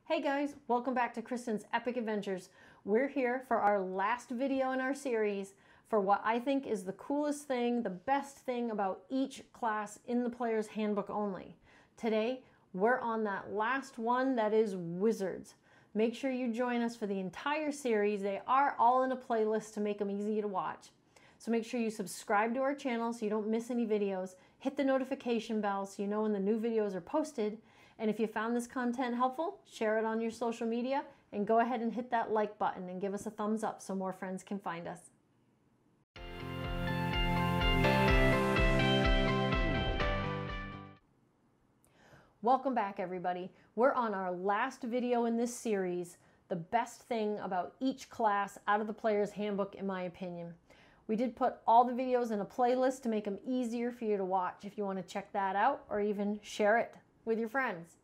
Hey guys, welcome back to Kristen's Epic Adventures. We're here for our last video in our series for what I think is the coolest thing, the best thing about each class in the player's handbook only. Today, we're on that last one that is Wizards. Make sure you join us for the entire series. They are all in a playlist to make them easy to watch. So make sure you subscribe to our channel so you don't miss any videos. Hit the notification bell so you know when the new videos are posted. And if you found this content helpful, share it on your social media and go ahead and hit that like button and give us a thumbs up so more friends can find us. Welcome back, everybody. We're on our last video in this series, the best thing about each class out of the player's handbook, in my opinion. We did put all the videos in a playlist to make them easier for you to watch if you want to check that out or even share it with your friends.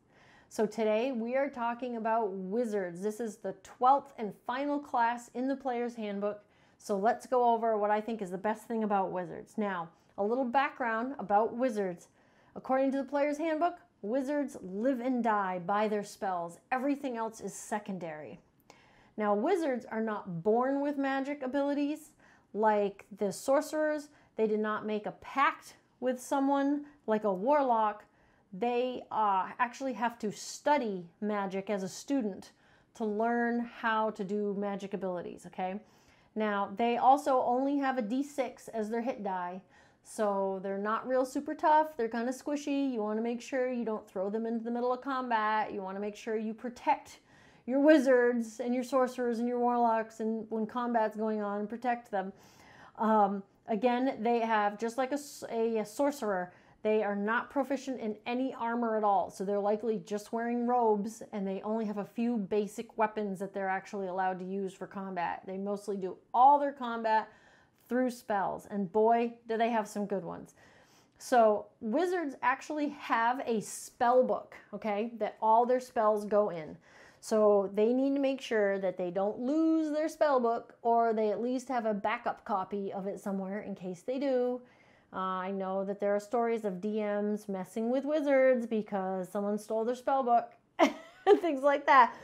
So today we are talking about Wizards. This is the 12th and final class in the player's handbook. So let's go over what I think is the best thing about Wizards. Now, a little background about Wizards. According to the player's handbook, Wizards live and die by their spells. Everything else is secondary. Now, Wizards are not born with magic abilities like the sorcerers. They did not make a pact with someone like a warlock. They actually have to study magic as a student to learn how to do magic abilities, okay? Now, they also only have a D6 as their hit die, so they're not real super tough. They're kind of squishy. You want to make sure you don't throw them into the middle of combat. You want to make sure you protect your wizards and your sorcerers and your warlocks and when combat's going on, protect them. Again, they have, just like a sorcerer, they are not proficient in any armor at all, so they're likely just wearing robes, and they only have a few basic weapons that they're actually allowed to use for combat. They mostly do all their combat through spells, and boy, do they have some good ones. So Wizards actually have a spellbook, okay, that all their spells go in. So they need to make sure that they don't lose their spellbook, or they at least have a backup copy of it somewhere in case they do. I know that there are stories of DMs messing with Wizards because someone stole their spellbook and things like that.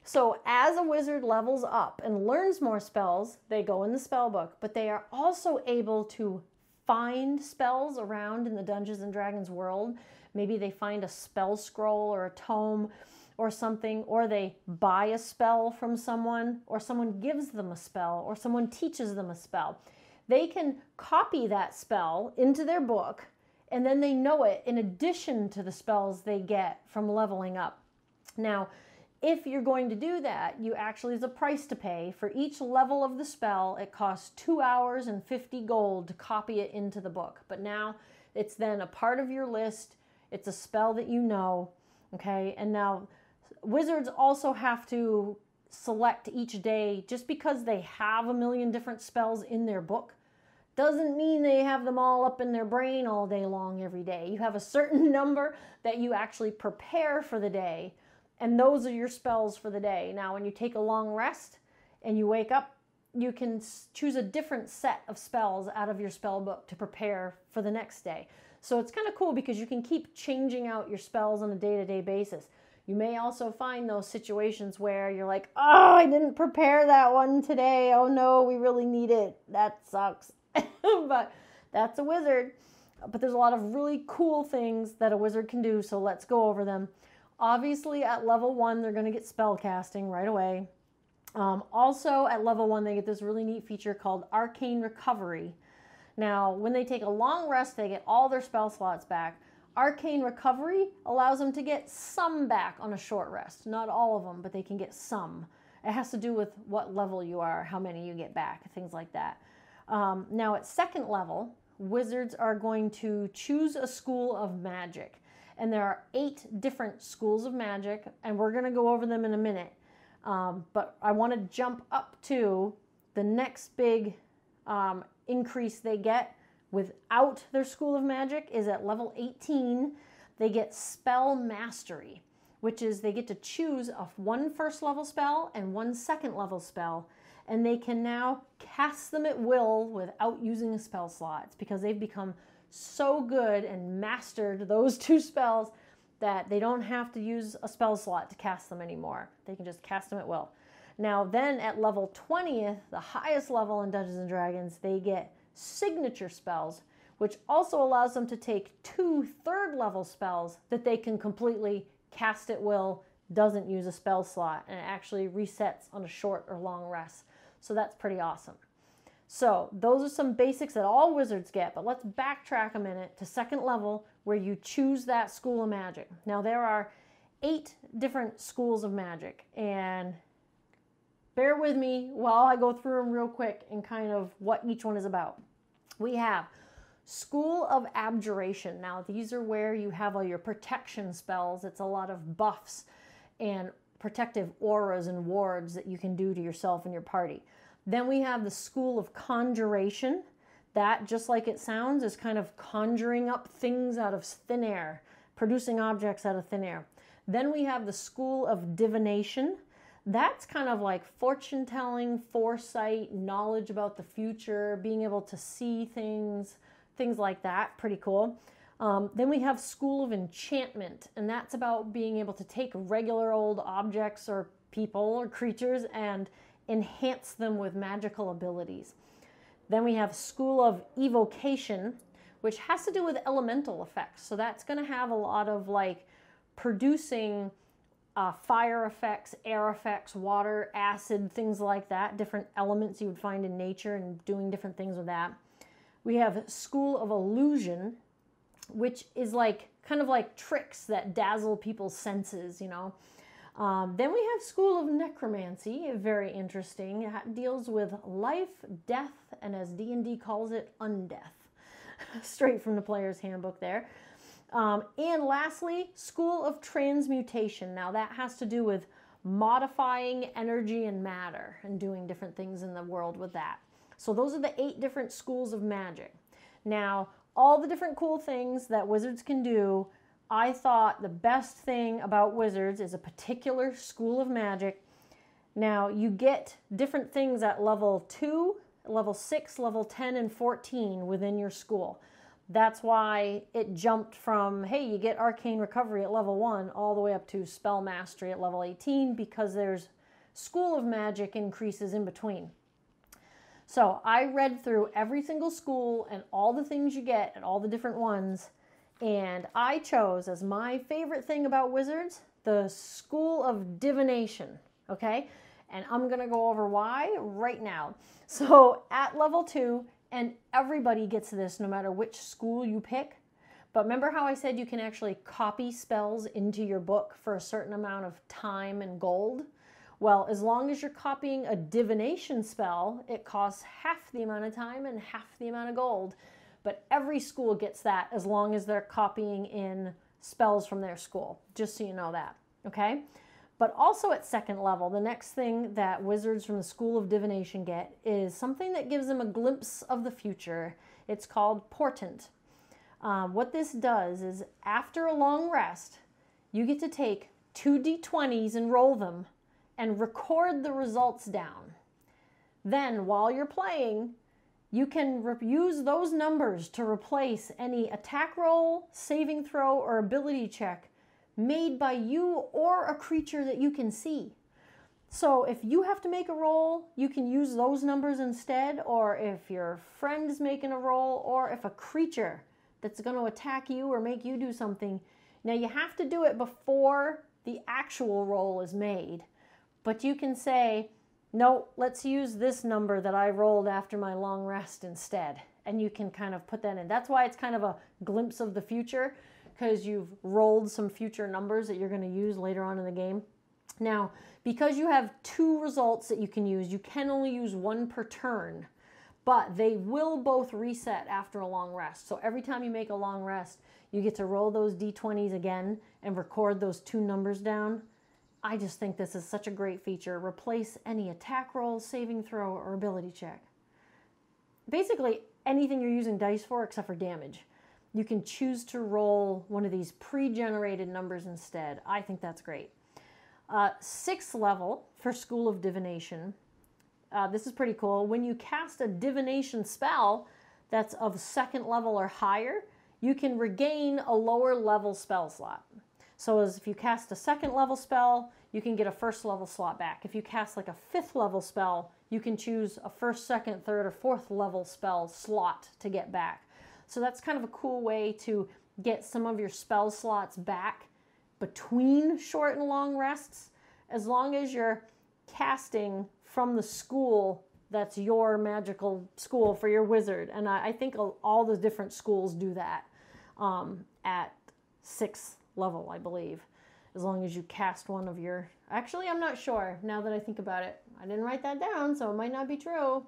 So as a wizard levels up and learns more spells, they go in the spellbook, but they are also able to find spells around in the Dungeons and Dragons world. Maybe they find a spell scroll or a tome or something, or they buy a spell from someone, or someone gives them a spell, or someone teaches them a spell. They can copy that spell into their book, and then they know it in addition to the spells they get from leveling up. Now, if you're going to do that, you actually, there's a price to pay. For each level of the spell, it costs 2 hours and 50 gold to copy it into the book. But now it's then a part of your list. It's a spell that you know, okay? And now Wizards also have to select each day. Just because they have a million different spells in their book doesn't mean they have them all up in their brain all day long every day. You have a certain number that you actually prepare for the day, and those are your spells for the day. Now, when you take a long rest and you wake up, you can choose a different set of spells out of your spell book to prepare for the next day. So it's kind of cool because you can keep changing out your spells on a day-to-day basis. You may also find those situations where you're like, oh, I didn't prepare that one today. Oh no, we really need it. That sucks. But that's a wizard. But there's a lot of really cool things that a wizard can do, so let's go over them. Obviously, at level 1, they're going to get spell casting right away. Also, at level 1, they get this really neat feature called Arcane Recovery. Now, when they take a long rest, they get all their spell slots back. Arcane Recovery allows them to get some back on a short rest. Not all of them, but they can get some. It has to do with what level you are, how many you get back, things like that. Now, at second level, wizards are going to choose a school of magic. And there are 8 different schools of magic, and we're going to go over them in a minute. But I want to jump up to the next big increase they get without their school of magic is at level 18. They get spell mastery, which is they get to choose one first level spell and one second level spell. And they can now cast them at will without using a spell slot. It's because they've become so good and mastered those 2 spells that they don't have to use a spell slot to cast them anymore. They can just cast them at will. Now then at level 20th, the highest level in Dungeons & Dragons, they get signature spells, which also allows them to take 2 third-level spells that they can completely cast at will, doesn't use a spell slot, and it actually resets on a short or long rest. So that's pretty awesome. So those are some basics that all wizards get, but let's backtrack a minute to second level where you choose that school of magic. Now there are 8 different schools of magic, and bear with me while I go through them real quick and kind of what each one is about. We have School of Abjuration. Now these are where you have all your protection spells. It's a lot of buffs and protective auras and wards that you can do to yourself and your party. Then we have the School of Conjuration. That, just like it sounds, is kind of conjuring up things out of thin air, producing objects out of thin air. Then we have the School of Divination. That's kind of like fortune telling, foresight, knowledge about the future, being able to see things like that. Pretty cool. Then we have School of Enchantment, and that's about being able to take regular old objects or people or creatures and enhance them with magical abilities. Then we have School of Evocation, which has to do with elemental effects. So that's going to have a lot of like producing fire effects, air effects, water, acid, things like that, different elements you would find in nature and doing different things with that. We have School of Illusion, which is like kind of like tricks that dazzle people's senses, you know. Then we have School of Necromancy, very interesting. It deals with life, death, and as D&D calls it, undeath. Straight from the player's handbook there. And lastly, School of Transmutation. Now that has to do with modifying energy and matter and doing different things in the world with that. So those are the 8 different schools of magic. Now, all the different cool things that wizards can do, I thought the best thing about wizards is a particular school of magic. Now, you get different things at level 2, level 6, level 10, and 14 within your school. That's why it jumped from, hey, you get Arcane Recovery at level 1 all the way up to Spell Mastery at level 18, because there's School of Magic increases in between. So I read through every single school and all the things you get at all the different ones, and I chose as my favorite thing about wizards the School of Divination, okay? And I'm going to go over why right now. So at level 2, and everybody gets this no matter which school you pick, but remember how I said you can actually copy spells into your book for a certain amount of time and gold? Well, as long as you're copying a divination spell, it costs half the amount of time and half the amount of gold. But every school gets that as long as they're copying in spells from their school, just so you know that, okay? But also at second level, the next thing that wizards from the School of Divination get is something that gives them a glimpse of the future. It's called Portent. What this does is after a long rest, you get to take 2 d20s and roll them and record the results down. Then while you're playing, you can use those numbers to replace any attack roll, saving throw, or ability check made by you or a creature that you can see. So if you have to make a roll, you can use those numbers instead, or if your friend is making a roll, or if a creature that's going to attack you or make you do something. Now you have to do it before the actual roll is made, but you can say, no, let's use this number that I rolled after my long rest instead. And you can kind of put that in. That's why it's kind of a glimpse of the future, because you've rolled some future numbers that you're going to use later on in the game. Now, because you have 2 results that you can use, you can only use 1 per turn, but they will both reset after a long rest. So every time you make a long rest, you get to roll those d20s again and record those 2 numbers down. I just think this is such a great feature. Replace any attack roll, saving throw, or ability check. Basically, anything you're using dice for except for damage. You can choose to roll one of these pre-generated numbers instead. I think that's great. 6th level for School of Divination. This is pretty cool. When you cast a divination spell that's of 2nd level or higher, you can regain a lower level spell slot. So as if you cast a 2nd level spell, you can get a 1st level slot back. If you cast like a 5th level spell, you can choose a 1st, 2nd, 3rd, or 4th level spell slot to get back. So that's kind of a cool way to get some of your spell slots back between short and long rests, as long as you're casting from the school that's your magical school for your wizard. And I think all the different schools do that at 6th level, I believe, as long as you cast one of your... Actually, I'm not sure now that I think about it. I didn't write that down, so it might not be true.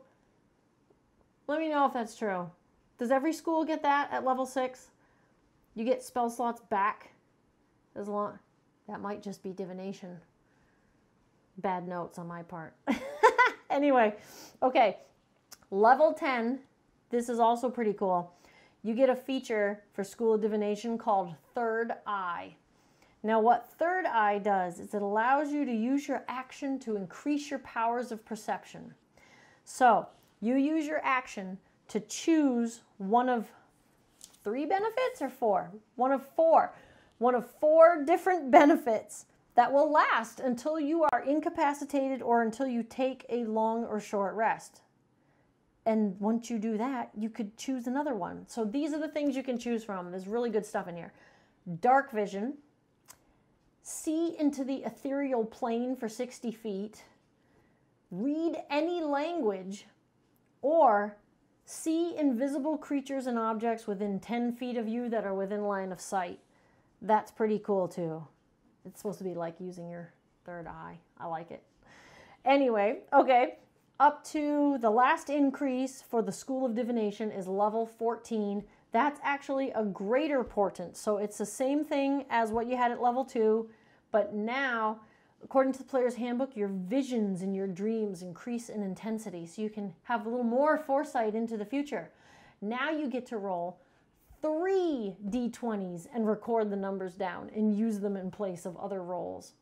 Let me know if that's true. Does every school get that at level 6? You get spell slots back as long... That might just be divination. Bad notes on my part. Anyway, okay, level 10, this is also pretty cool. You get a feature for School of Divination called Third Eye. Now what Third Eye does is it allows you to use your action to increase your powers of perception. So you use your action to choose one of 3 benefits or 4? One of 4. One of 4 different benefits that will last until you are incapacitated or until you take a long or short rest. And once you do that, you could choose another one. So these are the things you can choose from. There's really good stuff in here. Dark vision, see into the ethereal plane for 60 feet, read any language, or see invisible creatures and objects within 10 feet of you that are within line of sight. That's pretty cool too. It's supposed to be like using your third eye. I like it. Anyway, okay, up to the last increase for the School of Divination is level 14. That's actually a greater portent. So it's the same thing as what you had at level 2, but now, according to the player's handbook, your visions and your dreams increase in intensity, so you can have a little more foresight into the future. Now you get to roll 3 d20s and record the numbers down and use them in place of other rolls.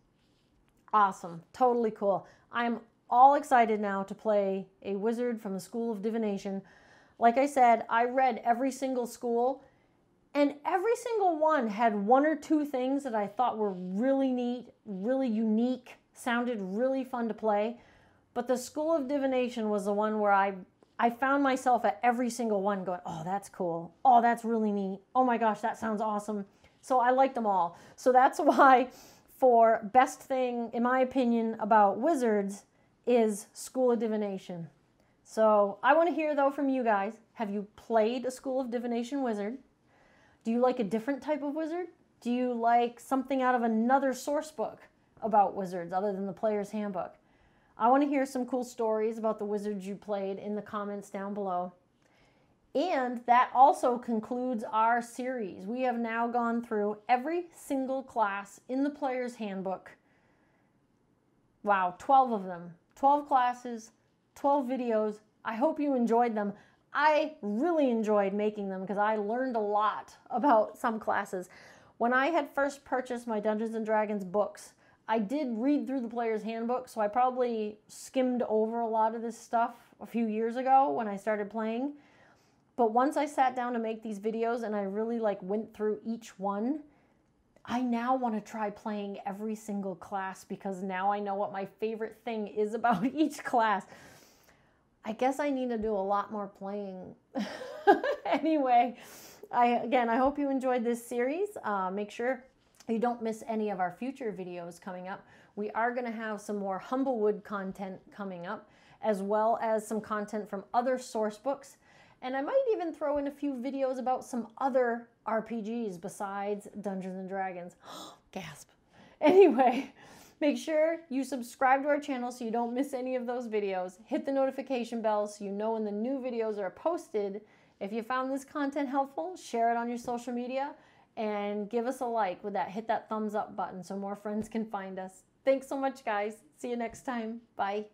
Awesome. Totally cool. I'm all excited now to play a wizard from the School of Divination. Like I said, I read every single school, and every single one had 1 or 2 things that I thought were really neat, really unique, sounded really fun to play. But the School of Divination was the one where I found myself at every single one going, oh, that's cool. Oh, that's really neat. Oh my gosh, that sounds awesome. So I liked them all. So that's why for best thing, in my opinion, about wizards is School of Divination. So I want to hear, though, from you guys. Have you played a School of Divination wizard? Do you like a different type of wizard? Do you like something out of another source book about wizards other than the player's handbook? I want to hear some cool stories about the wizards you played in the comments down below. And that also concludes our series. We have now gone through every single class in the player's handbook. Wow, 12 of them. 12 classes, 12 videos. I hope you enjoyed them. I really enjoyed making them because I learned a lot about some classes. When I had first purchased my Dungeons & Dragons books, I did read through the player's handbook, so I probably skimmed over a lot of this stuff a few years ago when I started playing. But once I sat down to make these videos and I really went through each one, I now want to try playing every single class because now I know what my favorite thing is about each class. I guess I need to do a lot more playing. Anyway, I hope you enjoyed this series. Make sure you don't miss any of our future videos coming up. We are going to have some more Humblewood content coming up, as well as some content from other source books. And I might even throw in a few videos about some other RPGs besides Dungeons & Dragons. Gasp. Anyway, make sure you subscribe to our channel so you don't miss any of those videos. Hit the notification bell so you know when the new videos are posted. If you found this content helpful, share it on your social media. And give us a like with that. Hit that thumbs up button so more friends can find us. Thanks so much, guys. See you next time. Bye.